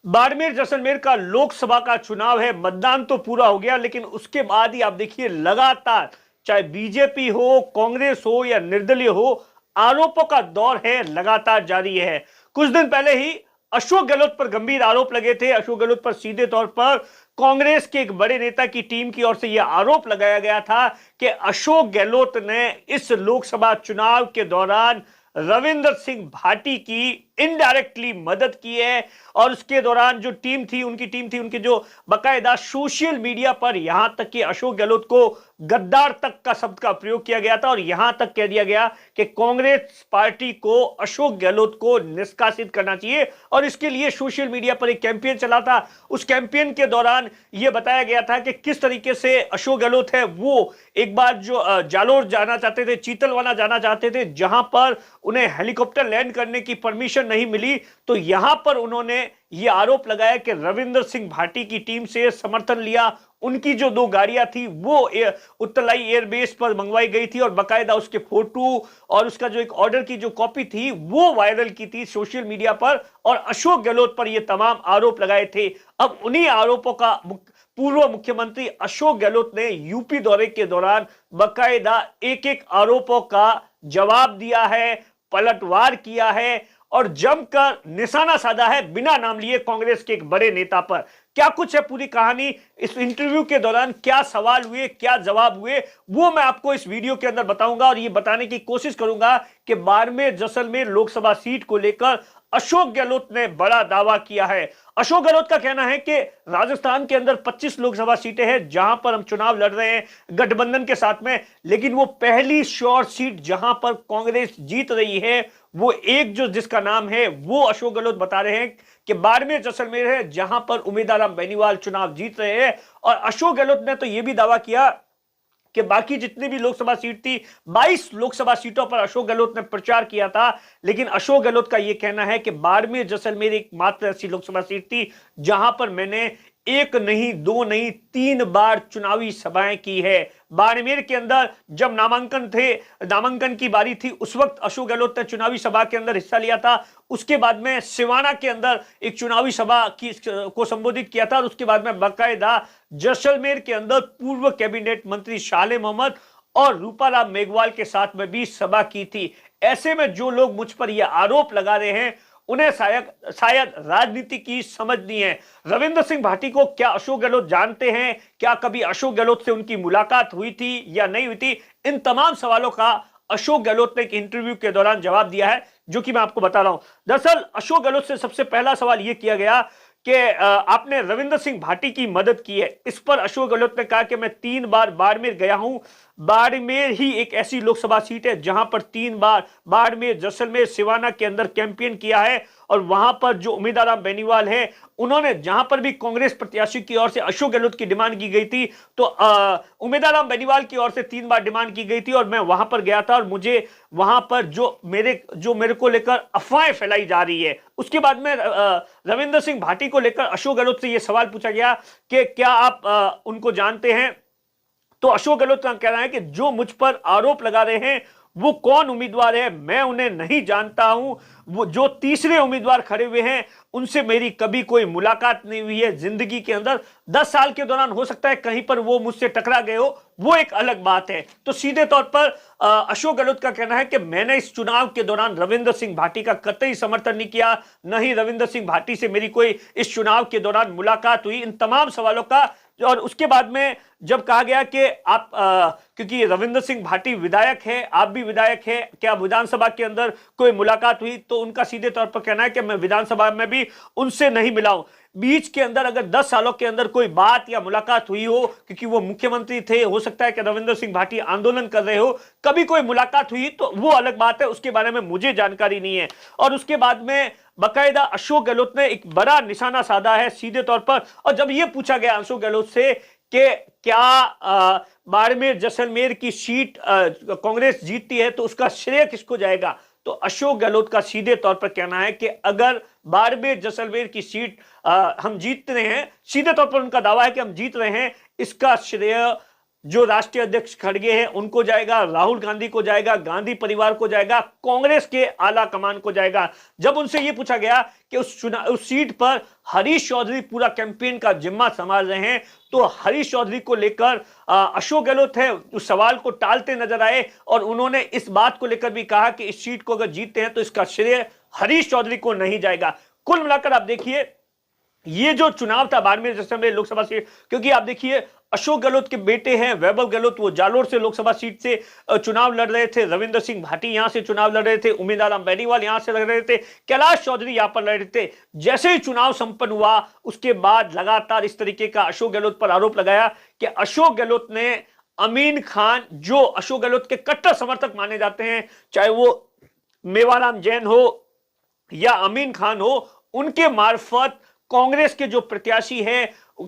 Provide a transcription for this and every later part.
बाड़मेर जैसलमेर का लोकसभा का चुनाव है, मतदान तो पूरा हो गया, लेकिन उसके बाद ही आप देखिए लगातार चाहे बीजेपी हो, कांग्रेस हो या निर्दलीय हो, आरोपों का दौर है, लगातार जारी है। कुछ दिन पहले ही अशोक गहलोत पर गंभीर आरोप लगे थे। अशोक गहलोत पर सीधे तौर पर कांग्रेस के एक बड़े नेता की टीम की ओर से यह आरोप लगाया गया था कि अशोक गहलोत ने इस लोकसभा चुनाव के दौरान रविंद्र सिंह भाटी की इनडायरेक्टली मदद की है। और उसके दौरान जो टीम थी, उनकी जो बकायदा सोशल मीडिया पर यहां तक कि अशोक गहलोत को गद्दार तक का शब्द का प्रयोग किया गया था और यहां तक कह दिया गया कि कांग्रेस पार्टी को अशोक गहलोत को निष्कासित करना चाहिए। और इसके लिए सोशल मीडिया पर एक कैंपेन चला था। उस कैंपेन के दौरान यह बताया गया था कि किस तरीके से अशोक गहलोत है वो एक बार जो जालोर जाना चाहते थे, चीतलवाना जाना चाहते थे, जहां पर उन्हें हेलीकॉप्टर लैंड करने की परमिशन नहीं मिली, तो यहां पर उन्होंने यह आरोप लगाया कि रविंद्र सिंह भाटी की टीम से समर्थन लिया। उनकी जो 2 गाड़ियां थी वो उत्तरलाई एयरबेस पर मंगवाई गई थी और बकायदा उसके फोटो और उसका जो एक ऑर्डर की जो कॉपी थी वो वायरल की थी सोशल मीडिया पर और अशोक गहलोत पर यह तमाम आरोप लगाए थे। अब उन्हीं आरोपों का पूर्व मुख्यमंत्री अशोक गहलोत ने यूपी दौरे के दौरान बकायदा एक-एक आरोपों का जवाब दिया है, पलटवार किया है और जमकर निशाना साधा है बिना नाम लिए कांग्रेस के एक बड़े नेता पर। क्या कुछ है पूरी कहानी, इस इंटरव्यू के दौरान क्या सवाल हुए, क्या जवाब हुए, वो मैं आपको इस वीडियो के अंदर बताऊंगा और ये बताने की कोशिश करूंगा कि बाड़मेर जैसलमेर लोकसभा सीट को लेकर अशोक गहलोत ने बड़ा दावा किया है। अशोक गहलोत का कहना है कि राजस्थान के अंदर 25 लोकसभा सीटें हैं जहां पर हम चुनाव लड़ रहे हैं गठबंधन के साथ में, लेकिन वो पहली श्योर सीट जहां पर कांग्रेस जीत रही है वो एक जो जिसका नाम है वो अशोक गहलोत बता रहे हैं कि बाड़मेर जैसलमेर है जहां पर उम्मीदवार राम बेनीवाल चुनाव जीत रहे हैं। और अशोक गहलोत ने तो यह भी दावा किया कि बाकी जितनी भी लोकसभा सीट थी 22 लोकसभा सीटों पर अशोक गहलोत ने प्रचार किया था, लेकिन अशोक गहलोत का यह कहना है कि बाड़मेर जैसलमेर एक मात्र ऐसी लोकसभा सीट थी जहां पर मैंने 1 नहीं 2 नहीं 3 बार चुनावी सभाएं की है। बाड़मेर के अंदर जब नामांकन की बारी थी उस वक्त अशोक गहलोत ने चुनावी सभा के अंदर हिस्सा लिया था। उसके बाद में सिवाना के अंदर एक चुनावी सभा को संबोधित किया था और उसके बाद में बाकायदा जैसलमेर के अंदर पूर्व कैबिनेट मंत्री शाले मोहम्मद और रूपाराम मेघवाल के साथ में भी सभा की थी। ऐसे में जो लोग मुझ पर यह आरोप लगा रहे हैं उन्हें शायद राजनीति की समझ नहीं है। रविंद्र सिंह भाटी को क्या अशोक गहलोत जानते हैं? क्या कभी अशोक गहलोत से उनकी मुलाकात हुई थी या नहीं हुई थी? इन तमाम सवालों का अशोक गहलोत ने एक इंटरव्यू के दौरान जवाब दिया है, जो कि मैं आपको बता रहा हूं। दरअसल अशोक गहलोत से सबसे पहला सवाल यह किया गया कि आपने रविंद्र सिंह भाटी की मदद की है। इस पर अशोक गहलोत ने कहा कि मैं 3 बार बाड़मेर गया हूं। बाड़मेर ही एक ऐसी लोकसभा सीट है जहां पर 3 बार बाड़मेर जैसलमेर सिवाना के अंदर कैंपेन किया है और वहां पर जो उम्मीदवार राम बेनीवाल है उन्होंने जहां पर भी कांग्रेस प्रत्याशी की ओर से अशोक गहलोत की डिमांड की गई थी तो उम्मीदवार राम बेनीवाल की ओर से 3 बार डिमांड की गई थी और मैं वहां पर गया था और मुझे वहां पर जो मेरे को लेकर अफवाहें फैलाई जा रही है उसके बाद में रविंद्र सिंह भाटी को लेकर अशोक गहलोत से यह सवाल पूछा गया कि क्या आप उनको जानते हैं? तो अशोक गहलोत का कहना है कि जो मुझ पर आरोप लगा रहे हैं वो कौन उम्मीदवार है मैं उन्हें नहीं जानता हूं। वो जो तीसरे उम्मीदवार खड़े हुए हैं उनसे मेरी कभी कोई मुलाकात नहीं हुई है जिंदगी के अंदर। 10 साल के दौरान हो सकता है कहीं पर वो मुझसे टकरा गए हो, वो एक अलग बात है। तो सीधे तौर पर अशोक गहलोत का कहना है कि मैंने इस चुनाव के दौरान रविंद्र सिंह भाटी का कतई समर्थन नहीं किया, न ही रविंद्र सिंह भाटी से मेरी कोई इस चुनाव के दौरान मुलाकात हुई। इन तमाम सवालों का और उसके बाद में जब कहा गया कि आप क्योंकि रविंद्र सिंह भाटी विधायक है, आप भी विधायक है, क्या विधानसभा के अंदर कोई मुलाकात हुई? तो उनका सीधे तौर पर कहना है कि मैं विधानसभा में भी उनसे नहीं मिला हूं। बीच के अंदर अगर 10 सालों के अंदर कोई बात या मुलाकात हुई हो क्योंकि वो मुख्यमंत्री थे, हो सकता है कि रविंद्र सिंह भाटी आंदोलन कर रहे हो, कभी कोई मुलाकात हुई तो वो अलग बात है, उसके बारे में मुझे जानकारी नहीं है। और उसके बाद में बकायदा अशोक गहलोत ने एक बड़ा निशाना साधा है सीधे तौर पर। और जब यह पूछा गया अशोक गहलोत से कि क्या बाड़मेर जैसलमेर की सीट कांग्रेस जीतती है तो उसका श्रेय किसको जाएगा, तो अशोक गहलोत का सीधे तौर पर कहना है कि अगर बाड़मेर जैसलमेर की सीट हम जीत रहे हैं, सीधे तौर पर उनका दावा है कि हम जीत रहे हैं, इसका श्रेय जो राष्ट्रीय अध्यक्ष खड़गे हैं उनको जाएगा, राहुल गांधी को जाएगा, गांधी परिवार को जाएगा, कांग्रेस के आला कमान को जाएगा। जब उनसे यह पूछा गया कि उस सीट पर हरीश चौधरी पूरा कैंपेन का जिम्मा संभाल रहे हैं, तो हरीश चौधरी को लेकर अशोक गहलोत है उस सवाल को टालते नजर आए और उन्होंने इस बात को लेकर भी कहा कि इस सीट को अगर जीतते हैं तो इसका श्रेय हरीश चौधरी को नहीं जाएगा। कुल मिलाकर आप देखिए ये जो चुनाव था बाड़मेर जैसलमेर लोकसभा सीट, क्योंकि आप देखिए अशोक गहलोत के बेटे हैं वैभव गहलोत, वो जालोर से लोकसभा सीट से चुनाव लड़ रहे थे, रविंद्र सिंह भाटी यहां से चुनाव लड़ रहे थे, उम्मीद आलम बेनीवाल यहां से लड़ रहे थे, कैलाश चौधरी यहां पर लड़ रहे थे। जैसे ही चुनाव संपन्न हुआ उसके बाद लगातार इस तरीके का अशोक गहलोत पर आरोप लगाया कि अशोक गहलोत ने अमीन खान, जो अशोक गहलोत के कट्टर समर्थक माने जाते हैं, चाहे वो मेवाराम जैन हो या अमीन खान हो, उनके मार्फत कांग्रेस के जो प्रत्याशी है,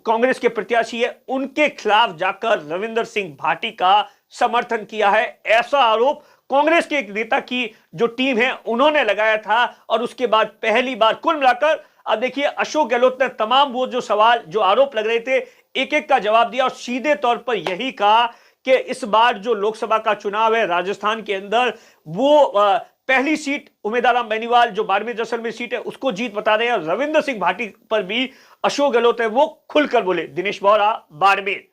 कांग्रेस के प्रत्याशी है, उनके खिलाफ जाकर रविंदर सिंह भाटी का समर्थन किया है। ऐसा आरोप कांग्रेस के एक नेता की जो टीम है उन्होंने लगाया था और उसके बाद पहली बार कुल मिलाकर अब देखिए अशोक गहलोत ने तमाम वो जो सवाल जो आरोप लग रहे थे एक एक का जवाब दिया और सीधे तौर पर यही कहा कि इस बार जो लोकसभा का चुनाव है राजस्थान के अंदर वो पहली सीट उम्मीद आलम बेनीवाल जो बाड़मेर जैसलमेर सीट है उसको जीत बता रहे हैं और रविंद्र सिंह भाटी पर भी अशोक गहलोत है वो खुलकर बोले। दिनेश बोहरा, बाड़मेर।